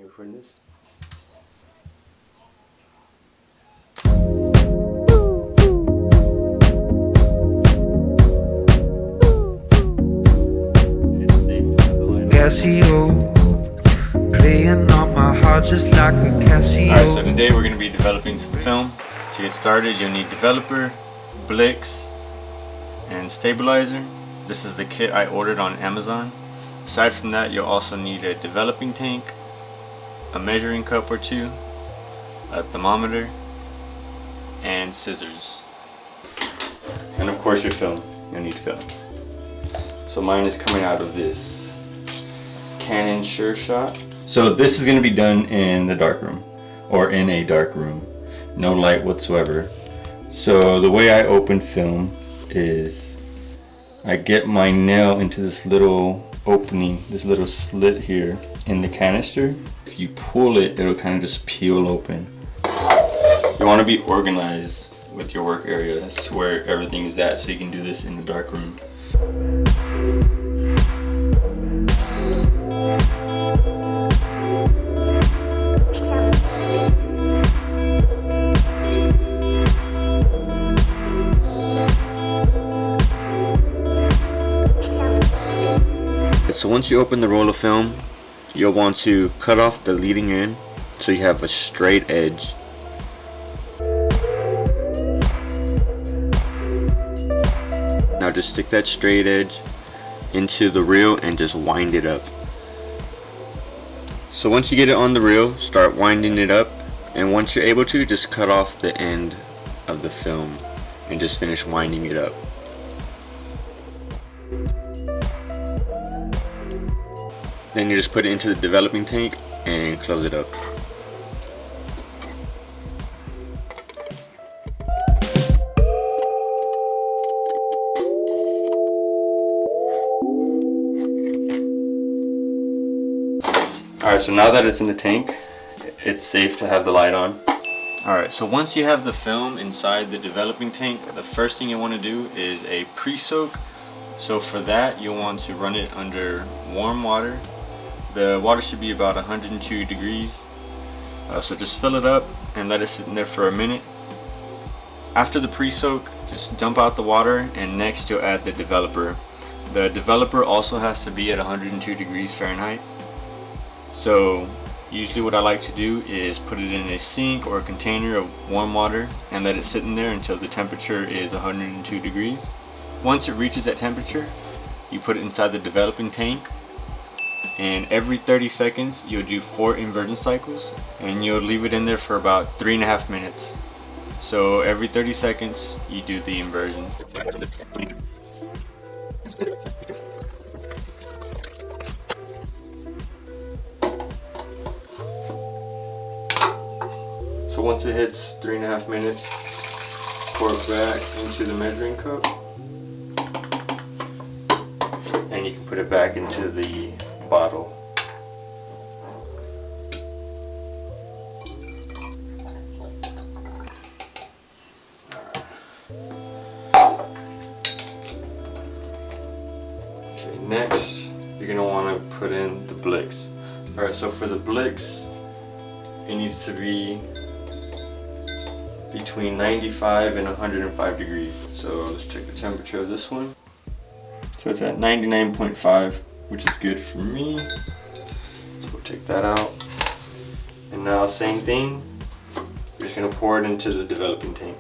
recording this? Casio, playing on my heart just like a Casio. Alright, so today we're going to be developing some film. To get started, you'll need developer, Blix, and stabilizer. This is the kit I ordered on Amazon. Aside from that, you'll also need a developing tank, a measuring cup or two, a thermometer, and scissors. And of course your film. You'll need film. So mine is coming out of this Canon Sure Shot. So this is going to be done in the dark room, or in a dark room. No light whatsoever. So the way I open film is I get my nail into this little opening, this little slit here in the canister. If you pull it, it'll kind of just peel open. You want to be organized with your work area as to where everything is at, so you can do this in the dark room. So once you open the roll of film, you'll want to cut off the leading end so you have a straight edge. Now just stick that straight edge into the reel and just wind it up. So once you get it on the reel, start winding it up, and once you're able to, just cut off the end of the film and just finish winding it up. Then you just put it into the developing tank and close it up. Alright, so now that it's in the tank, it's safe to have the light on. Alright, so once you have the film inside the developing tank, the first thing you want to do is a pre-soak. So for that, you'll want to run it under warm water. The water should be about 102 degrees. So just fill it up and let it sit in there for a minute. After the pre-soak, just dump out the water, and next you'll add the developer. The developer also has to be at 102 degrees Fahrenheit. So usually what I like to do is put it in a sink or a container of warm water and let it sit in there until the temperature is 102 degrees. Once it reaches that temperature, you put it inside the developing tank, and every 30 seconds you'll do 4 inversion cycles, and you'll leave it in there for about 3.5 minutes. So every 30 seconds you do the inversions. So once it hits 3.5 minutes, pour it back into the measuring cup, and you can put it back into the bottle. Okay, next you're going to want to put in the Blix. Alright, so for the Blix, it needs to be between 95 and 105 degrees. So let's check the temperature of this one. So it's at 99.5, which is good for me. So we'll take that out. And now same thing, we're just gonna pour it into the developing tank.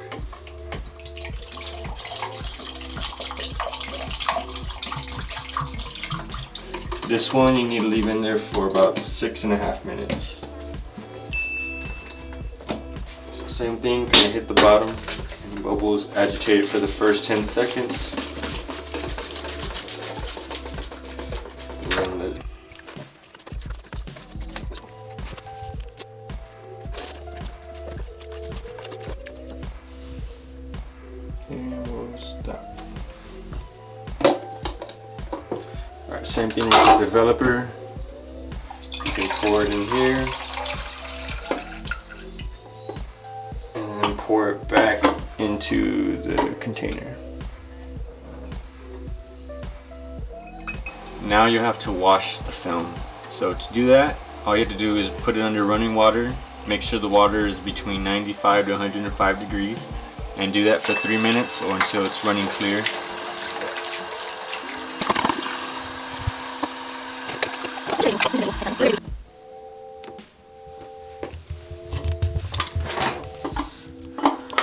This one you need to leave in there for about 6.5 minutes. So same thing, gonna hit the bottom, any bubbles, agitate it for the first 10 seconds. And we'll stop. Alright, same thing with the developer. You can pour it in here and then pour it back into the container. Now you have to wash the film. So to do that, all you have to do is put it under running water. Make sure the water is between 95 to 105 degrees, and do that for 3 minutes or until it's running clear.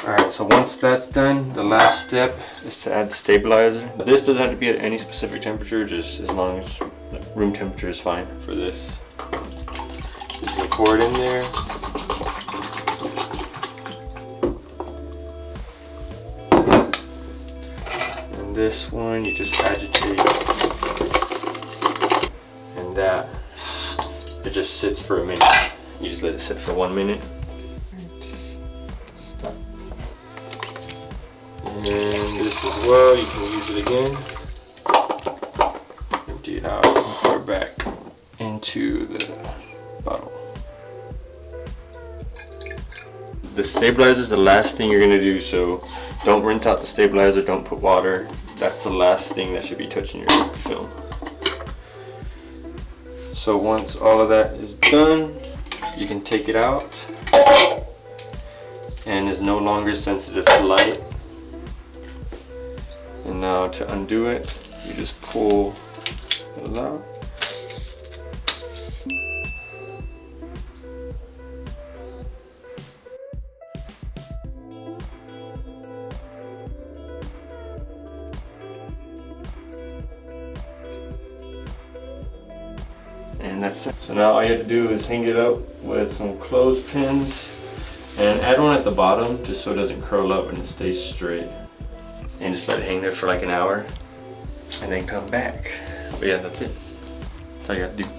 Alright, so once that's done, the last step is to add the stabilizer. This doesn't have to be at any specific temperature, just as long as room temperature is fine for this. You can pour it in there. And this one, you just agitate. And that, it just sits for a minute. You just let it sit for 1 minute. Stop. And this as well, you can use it again. Empty it out and pour it back into the bottle. The stabilizer is the last thing you're gonna do, so don't rinse out the stabilizer, don't put water. That's the last thing that should be touching your film. So once all of that is done, you can take it out and is no longer sensitive to light. And now to undo it, you just pull it out. And that's it. So now all you have to do is hang it up with some clothespins and add one at the bottom just so it doesn't curl up and it stays straight. And just let it hang there for like an hour and then come back. But yeah, that's it. That's all you have to do.